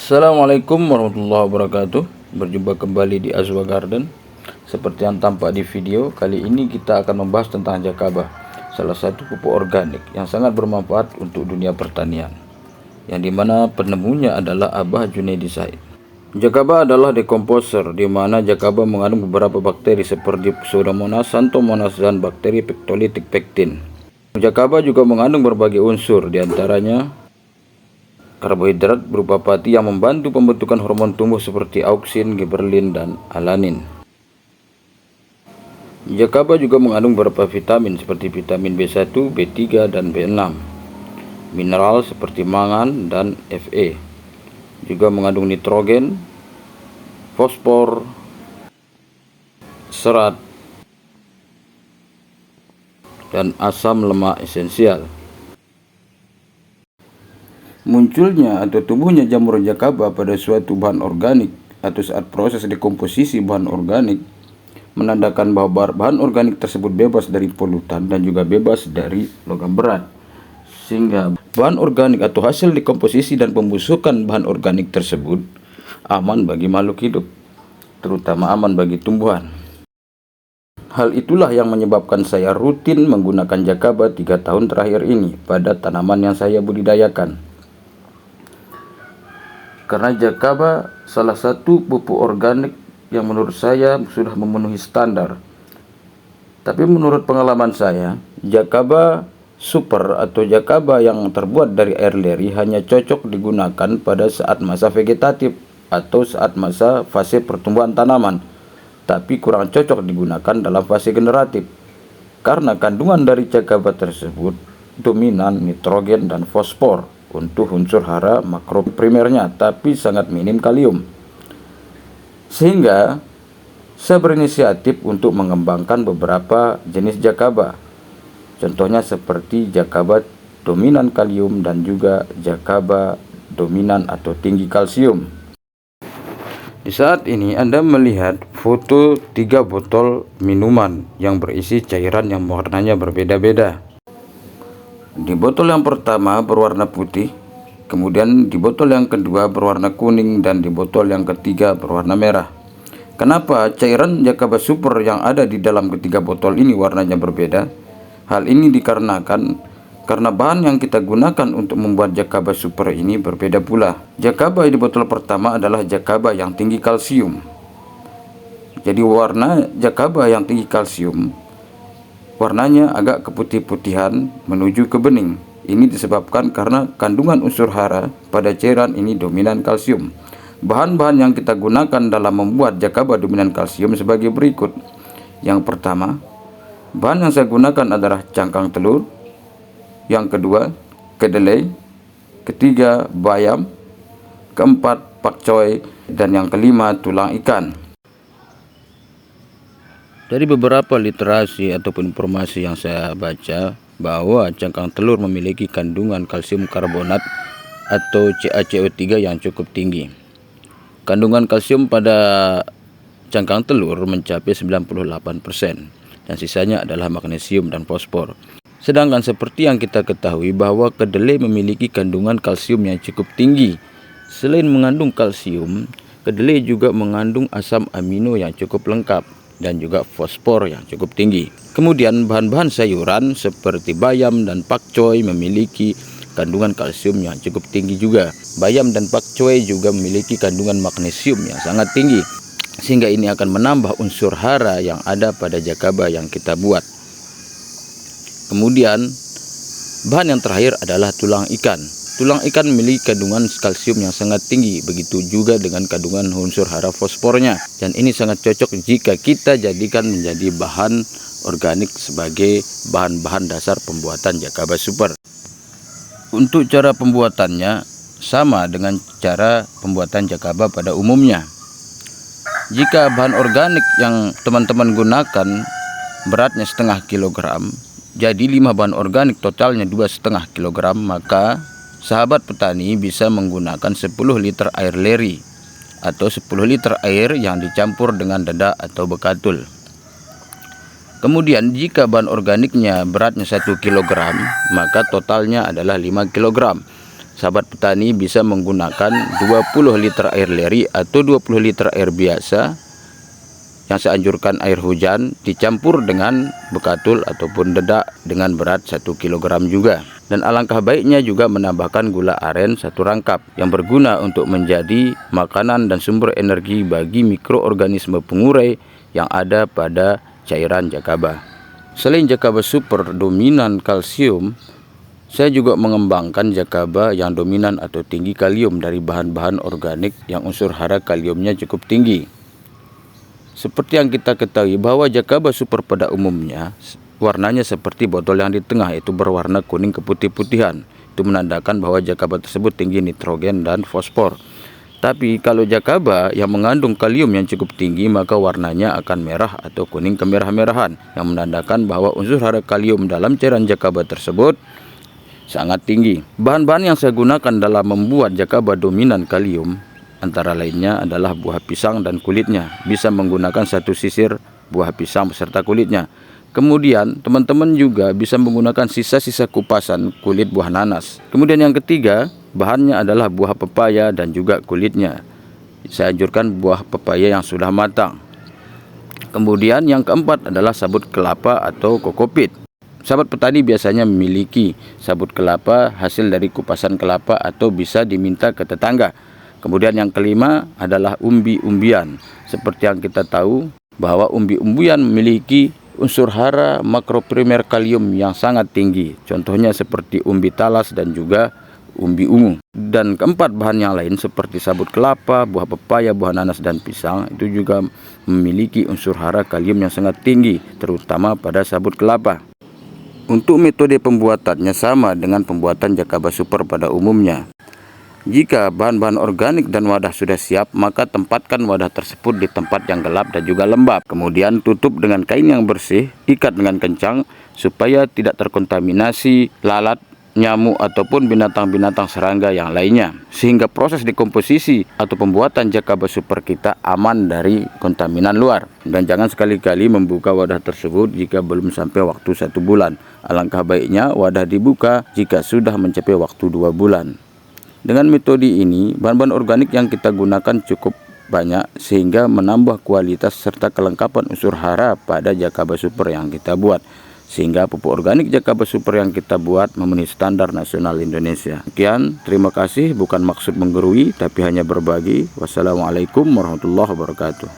Assalamualaikum warahmatullahi wabarakatuh. Berjumpa kembali di Azwa Garden. Seperti yang tampak di video, kali ini kita akan membahas tentang jakaba, salah satu pupuk organik yang sangat bermanfaat untuk dunia pertanian, yang dimana penemunya adalah Abah Junaidi Said. Jakaba adalah dekomposer, di mana jakaba mengandung beberapa bakteri seperti Pseudomonas, Xanthomonas, dan bakteri Pectolytic pectin. Jakaba juga mengandung berbagai unsur, diantaranya karbohidrat berupa pati yang membantu pembentukan hormon tumbuh seperti auksin, gibberellin, dan alanin. Jakaba juga mengandung beberapa vitamin seperti vitamin B1, B3, dan B6. Mineral seperti mangan dan Fe. Juga mengandung nitrogen, fosfor, serat, dan asam lemak esensial. Munculnya atau tumbuhnya jamur jakaba pada suatu bahan organik atau saat proses dekomposisi bahan organik menandakan bahwa bahan organik tersebut bebas dari polutan dan juga bebas dari logam berat, sehingga bahan organik atau hasil dekomposisi dan pembusukan bahan organik tersebut aman bagi makhluk hidup, terutama aman bagi tumbuhan. Hal itulah yang menyebabkan saya rutin menggunakan jakaba 3 tahun terakhir ini pada tanaman yang saya budidayakan. Karena jakaba salah satu pupuk organik yang menurut saya sudah memenuhi standar. Tapi menurut pengalaman saya, jakaba super atau jakaba yang terbuat dari air leri hanya cocok digunakan pada saat masa vegetatif atau saat masa fase pertumbuhan tanaman, tapi kurang cocok digunakan dalam fase generatif. Karena kandungan dari jakaba tersebut dominan nitrogen dan fosfor untuk unsur hara makro primernya, tapi sangat minim kalium. Sehingga saya berinisiatif untuk mengembangkan beberapa jenis jakaba. Contohnya seperti jakaba dominan kalium dan juga jakaba dominan atau tinggi kalsium. Di saat ini Anda melihat foto 3 botol minuman yang berisi cairan yang warnanya berbeda-beda. Di botol yang pertama berwarna putih, kemudian di botol yang kedua berwarna kuning, dan di botol yang ketiga berwarna merah. Kenapa cairan jakaba super yang ada di dalam ketiga botol ini warnanya berbeda? Hal ini dikarenakan karena bahan yang kita gunakan untuk membuat jakaba super ini berbeda pula. Jakaba di botol pertama adalah jakaba yang tinggi kalsium. Jadi warna jakaba yang tinggi kalsium warnanya agak keputih-putihan menuju ke bening. Ini disebabkan karena kandungan unsur hara pada cairan ini dominan kalsium. Bahan-bahan yang kita gunakan dalam membuat jakaba dominan kalsium sebagai berikut. Yang pertama, bahan yang saya gunakan adalah cangkang telur. Yang kedua, kedelai. Ketiga, bayam. Keempat, pakcoy. Dan yang kelima, tulang ikan. Dari beberapa literasi ataupun informasi yang saya baca, bahwa cangkang telur memiliki kandungan kalsium karbonat atau CaCO3 yang cukup tinggi. Kandungan kalsium pada cangkang telur mencapai 98%, dan sisanya adalah magnesium dan fosfor. Sedangkan seperti yang kita ketahui bahwa kedelai memiliki kandungan kalsium yang cukup tinggi. Selain mengandung kalsium, kedelai juga mengandung asam amino yang cukup lengkap dan juga fosfor yang cukup tinggi. Kemudian bahan-bahan sayuran seperti bayam dan pakcoy memiliki kandungan kalsium yang cukup tinggi juga. Bayam dan pakcoy juga memiliki kandungan magnesium yang sangat tinggi, sehingga ini akan menambah unsur hara yang ada pada jakaba yang kita buat. Kemudian bahan yang terakhir adalah tulang ikan. Tulang ikan memiliki kandungan kalsium yang sangat tinggi, begitu juga dengan kandungan unsur hara fosfornya. Dan ini sangat cocok jika kita jadikan menjadi bahan organik sebagai bahan-bahan dasar pembuatan jakaba super. Untuk cara pembuatannya sama dengan cara pembuatan jakaba pada umumnya. Jika bahan organik yang teman-teman gunakan beratnya setengah kilogram, jadi 5 bahan organik totalnya 2,5 kilogram, maka sahabat petani bisa menggunakan 10 liter air leri atau 10 liter air yang dicampur dengan dedak atau bekatul. Kemudian jika bahan organiknya beratnya 1 kg, maka totalnya adalah 5 kg. sahabat petani bisa menggunakan 20 liter air leri atau 20 liter air biasa, yang saya anjurkan air hujan, dicampur dengan bekatul ataupun dedak dengan berat 1 kg juga. Dan alangkah baiknya juga menambahkan gula aren 1 rangkap yang berguna untuk menjadi makanan dan sumber energi bagi mikroorganisme pengurai yang ada pada cairan jakaba. Selain jakaba super dominan kalsium, saya juga mengembangkan jakaba yang dominan atau tinggi kalium dari bahan-bahan organik yang unsur hara kaliumnya cukup tinggi. Seperti yang kita ketahui bahwa jakaba super pada umumnya warnanya seperti botol yang di tengah, yaitu berwarna kuning keputih-putihan. Itu menandakan bahwa jakaba tersebut tinggi nitrogen dan fosfor. Tapi kalau jakaba yang mengandung kalium yang cukup tinggi, maka warnanya akan merah atau kuning kemerah-merahan, yang menandakan bahwa unsur hara kalium dalam cairan jakaba tersebut sangat tinggi. Bahan-bahan yang saya gunakan dalam membuat jakaba dominan kalium antara lainnya adalah buah pisang dan kulitnya. Bisa menggunakan 1 sisir buah pisang beserta kulitnya. Kemudian teman-teman juga bisa menggunakan sisa-sisa kupasan kulit buah nanas. Kemudian yang ketiga, bahannya adalah buah pepaya dan juga kulitnya. Saya anjurkan buah pepaya yang sudah matang. Kemudian yang keempat adalah sabut kelapa atau kokopit. Sahabat petani biasanya memiliki sabut kelapa hasil dari kupasan kelapa atau bisa diminta ke tetangga. Kemudian yang kelima adalah umbi-umbian. Seperti yang kita tahu bahwa umbi-umbian memiliki unsur hara makroprimer kalium yang sangat tinggi. Contohnya seperti umbi talas dan juga umbi ungu. Dan keempat bahan yang lain seperti sabut kelapa, buah pepaya, buah nanas dan pisang itu juga memiliki unsur hara kalium yang sangat tinggi, terutama pada sabut kelapa. Untuk metode pembuatannya sama dengan pembuatan jakaba super pada umumnya. Jika bahan-bahan organik dan wadah sudah siap, maka tempatkan wadah tersebut di tempat yang gelap dan juga lembab. Kemudian tutup dengan kain yang bersih, ikat dengan kencang supaya tidak terkontaminasi lalat, nyamuk ataupun binatang-binatang serangga yang lainnya, sehingga proses dekomposisi atau pembuatan jakaba super kita aman dari kontaminan luar. Dan jangan sekali-kali membuka wadah tersebut jika belum sampai waktu 1 bulan. Alangkah baiknya wadah dibuka jika sudah mencapai waktu 2 bulan. Dengan metode ini, bahan-bahan organik yang kita gunakan cukup banyak sehingga menambah kualitas serta kelengkapan unsur hara pada jakaba super yang kita buat. Sehingga pupuk organik jakaba super yang kita buat memenuhi standar nasional Indonesia. Sekian, terima kasih, bukan maksud menggurui tapi hanya berbagi. Wassalamualaikum warahmatullahi wabarakatuh.